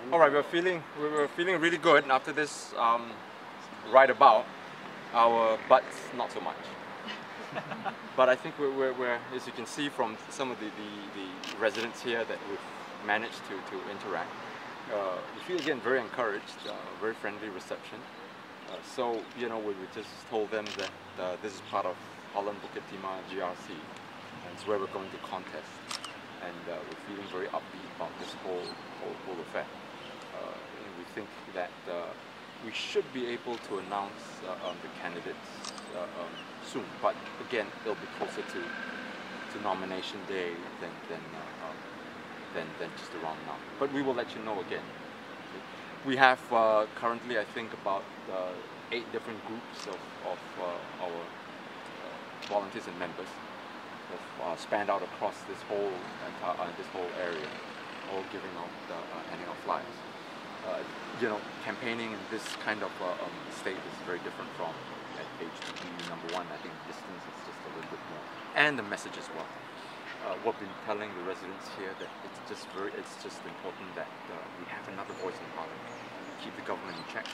All right, we're feeling really good after this ride about. Our butts not so much. But I think we're, as you can see from some of the residents here that we've managed to interact, we feel again very encouraged, very friendly reception. So you know, we just told them that this is part of Holland Bukit Timah GRC, and it's where we're going to contest, and we're feeling very upbeat about this whole affair. We think that we should be able to announce the candidates soon, but again, it'll be closer to nomination day than just around now. But we will let you know again. We have currently, I think, about 8 different groups of our volunteers and members spanned out across this whole area, all giving out, handing out flyers. You know, campaigning in this kind of state is very different from at HDB. Number one, I think distance is just a little bit more, and the message as well. What we've been telling the residents here that it's just important that we have another voice in Parliament, keep the government in check,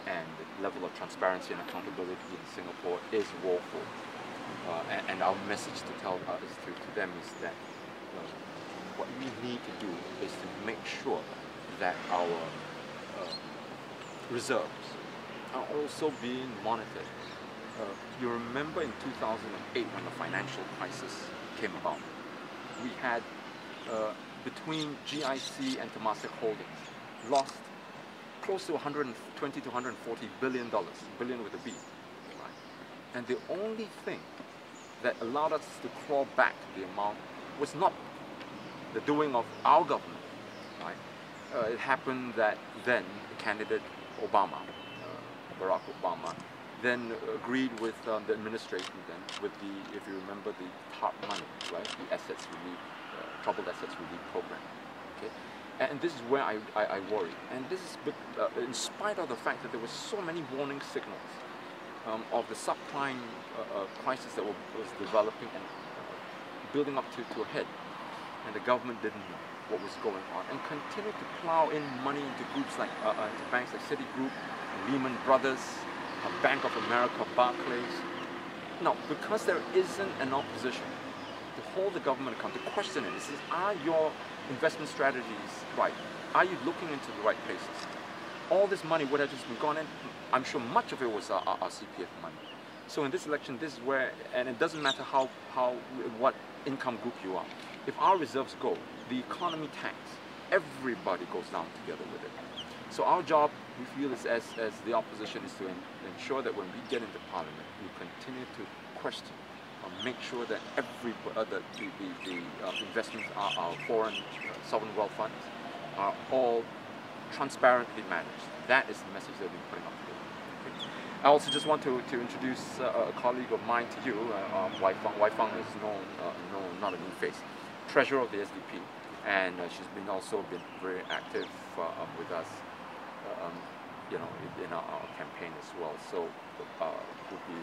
and the level of transparency and accountability in Singapore is woeful. And our message to tell to them is that what we need to do is to make sure that our reserves are also being monitored. You remember in 2008 when the financial crisis came about, we had between GIC and Temasek Holdings lost close to 120 to 140 billion dollars, billion with a B, right? And the only thing that allowed us to claw back the amount was not the doing of our government, right? It happened that then the candidate Obama, Barack Obama, then agreed with the administration then with the, if you remember, the TARP money, right? The assets relief, troubled assets relief program. Okay, and this is where I worry. And this is, in spite of the fact that there were so many warning signals of the subprime crisis that was developing and building up to a head, and the government didn't know what was going on and continued to plow in money into groups like into banks like Citigroup, Lehman Brothers, Bank of America, Barclays. Now, because there isn't an opposition to hold the government accountable, to question it, says, are your investment strategies right? Are you looking into the right places? All this money would have just been gone in. I'm sure much of it was our CPF money. So in this election, this is where, and it doesn't matter what income group you are. If our reserves go, the economy tanks. Everybody goes down together with it. So our job, we feel, is as the opposition, is to ensure that when we get into Parliament, we continue to question, make sure that the investments, our foreign sovereign wealth funds, are all transparently managed. That is the message that we've been putting up today. Okay. I also just want to introduce a colleague of mine to you, Wai Fang is known, not a new face, treasurer of the SDP, and she's also been very active with us, you know, in our campaign as well. So, would be,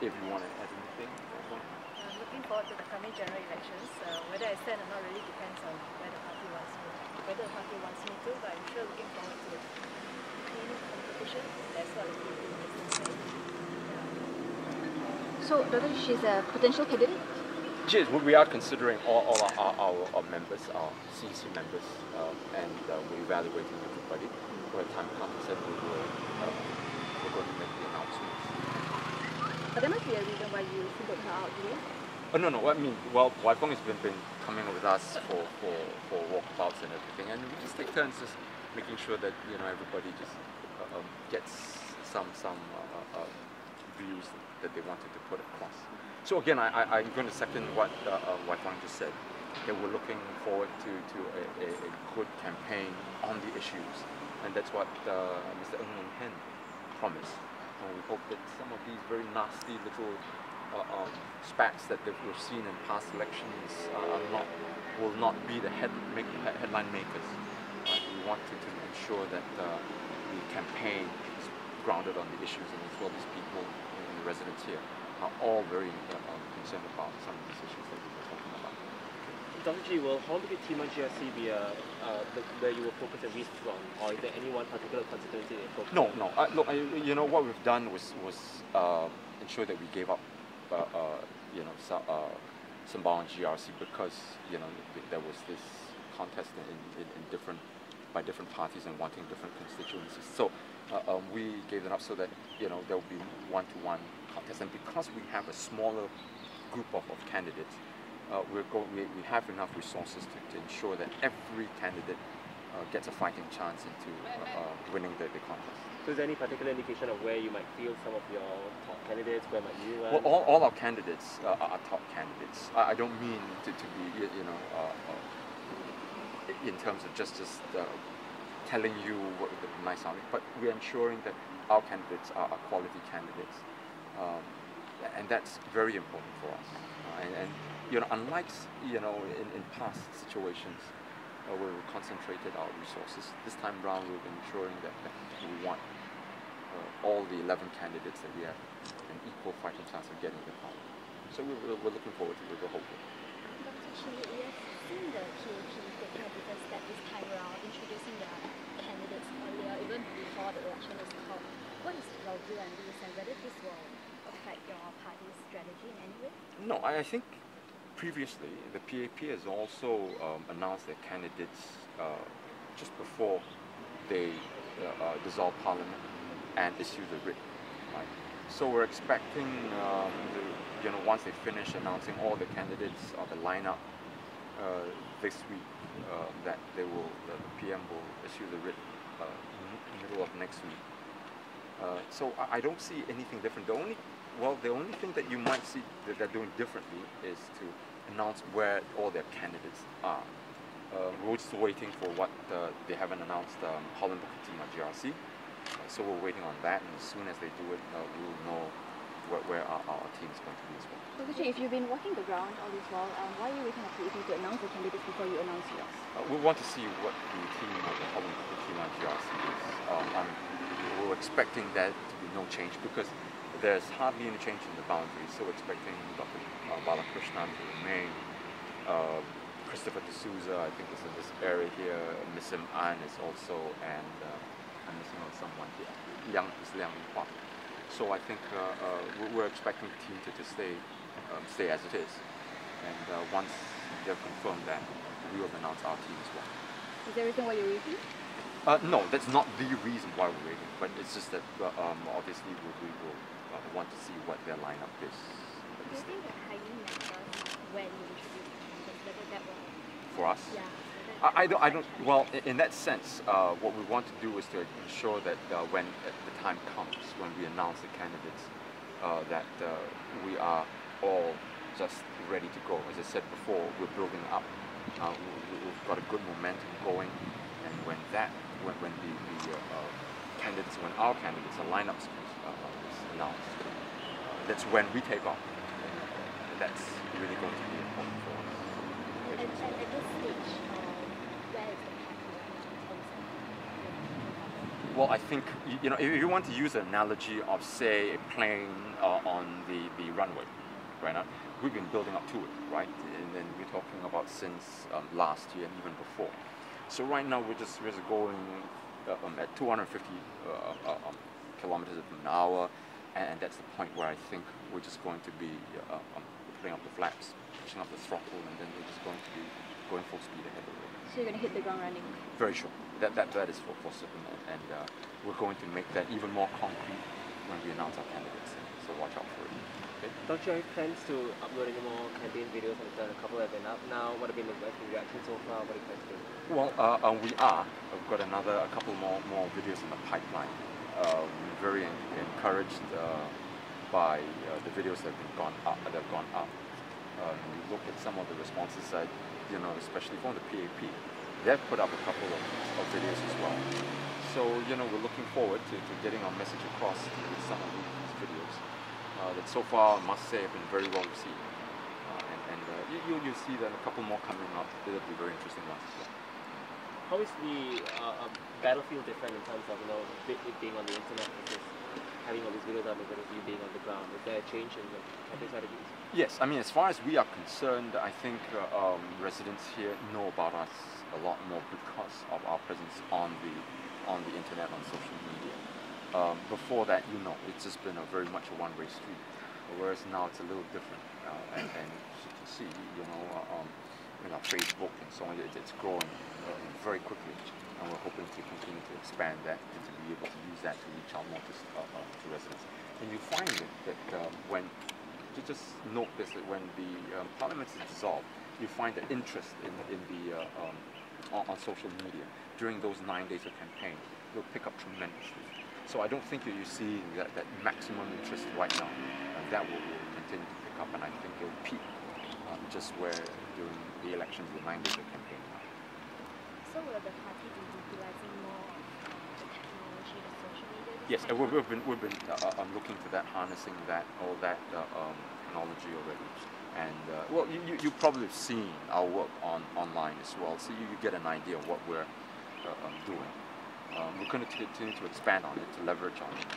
if you want to add anything. I'm looking forward to the coming general elections. Whether I stand or not really depends on whether the party wants me to, but I'm sure looking forward to clean competition. That's what the people is saying. So, Doctor, she's a potential candidate? She is. We are considering all our members, our CEC members, and we're evaluating everybody. When time comes, we're going to make the announcements. But there must be a reason why you singled her out, do you? Oh, no. I mean, well, Wai Fong has been coming with us for walkabouts and everything, and we just take turns just making sure that, you know, everybody just gets some views that they wanted to put across. So again, I'm going to second what Wai Fong just said, that we're looking forward to a good campaign on the issues, and that's what Mr. Ng Wong Hen promised. And we hope that some of these very nasty little spats that we've seen in past elections will not be the headline makers. We want to ensure that the campaign is grounded on the issues, and as well as people and the residents here are all very concerned about some of these issues that we were talking about. Dr. Chee, will Holland Bukit Timah GRC be where you will focus your research on, or is there any one particular constituency that you focus No, on? no. Look, you know what we've done was ensure that we gave up, Sembawang GRC because there was this contest in different by different parties and wanting different constituencies. So we gave it up so that there will be one-to-one contest, and because we have a smaller group of candidates, we have enough resources to ensure that every candidate gets a fighting chance into winning the contest. So is there any particular indication of where you might field some of your top candidates? Where might you Well, all our candidates are top candidates. I don't mean to be, in terms of just telling you what the nice sounding, but we're ensuring that our candidates are quality candidates, and that's very important for us. And unlike in past situations where we concentrated our resources, this time around we're ensuring that we want all the 11 candidates that we have an equal fighting chance of getting the power. So we're looking forward to the whole thing. Dr. Chee, we have seen the PAP taking a different step this time around, introducing the candidates earlier, even before the election is called. What is your view on this, and whether this will affect your party's strategy in any way? No, I think previously the PAP has also announced their candidates just before they dissolve Parliament and issue the writ. Right? So we're expecting, once they finish announcing all the candidates or the lineup this week, that the PM will issue the writ middle of next week. So I don't see anything different. The only thing that you might see that they're doing differently is to announce where all their candidates are. We're just waiting for what they haven't announced Holland Bukit Timah GRC. So we're waiting on that, and as soon as they do it, we'll know where our team is going to be as well. Dr. Chee, if you've been walking the ground all this while, why are you waiting for PAP to announce the candidates before you announce yours? We want to see what the team of the Holland Bukit Timah GRC is. We're expecting there to be no change because there's hardly any change in the boundaries. So we're expecting Dr. Balakrishnan to remain. Christopher D'Souza, I think, is in this area here. Miss Sim An is also, and I'm missing on someone here. Liang Hua. So I think we're expecting the team to stay as it is. And once they've confirmed that, we will announce our team as well. Is there a reason why you're waiting? No, that's not the reason why we're waiting, but it's just that obviously we will want to see what their lineup is. Do you think the hiring matters when you introduce the candidates, whether that will... For us? Yeah. I don't. Well, in that sense, what we want to do is to ensure that when the time comes, when we announce the candidates, that we are all just ready to go. As I said before, we're building up. We've got a good momentum going, and when the candidates, when our candidates, our lineups is announced, that's when we take off. And that's really going to be important for us. And at this stage, where is the party in terms of... Well, I think, if you want to use an analogy of, say, a plane on the runway, right now, we've been building up to it, right? And then we're talking about since last year and even before. So right now we're just going at 250 kilometers an hour, and that's the point where I think we're just going to be putting up the flaps, pushing up the throttle, and then we're just going to be going full speed ahead of it. So you're going to hit the ground running? Very sure. That is for certain, and we're going to make that even more concrete when we announce our candidates. So watch out for it. Okay? Don't you have plans to upload any more campaign videos? And a couple have been up now. What have been the reactions so far? What are you planning to do? Well, we are. We've got a couple more videos in the pipeline. We're very encouraged by the videos that have gone up. We look at some of the responses that, especially from the PAP. They've put up a couple of videos as well. So, we're looking forward to getting our message across with some of these videos that so far, I must say, have been very well received. And you'll see that a couple more coming up. They'll be very interesting ones as well. How is the battlefield different in terms of it being on the internet versus having all these videos out there versus you being on the ground? Is there a change in the campaign strategies? Yes, I mean, as far as we are concerned, I think residents here know about us a lot more because of our presence on the internet, on social media. Before that, it's just been a very much a one-way street, whereas now it's a little different. And as you can see, Facebook and so on, it's growing very quickly, and we're hoping to continue to expand that and to be able to use that to reach out more to residents. And you find that when you just note this, that when the parliament is dissolved, you find the interest on social media during those 9 days of campaign will pick up tremendously. So I don't think you see that maximum interest right now. That will continue to pick up, and I think it will peak just where during the elections, the 9 days of campaign. So will the party be utilizing more of the technology, the social media? Yes, and we've been looking to that, harnessing all that technology already. And well, you probably have seen our work online as well, so you get an idea of what we're doing. We're going to continue to expand on it, to leverage on it.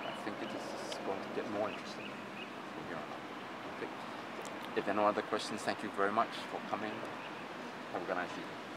I think it is going to get more interesting from here on out. Okay. If there are no other questions, thank you very much for coming. Have a good night.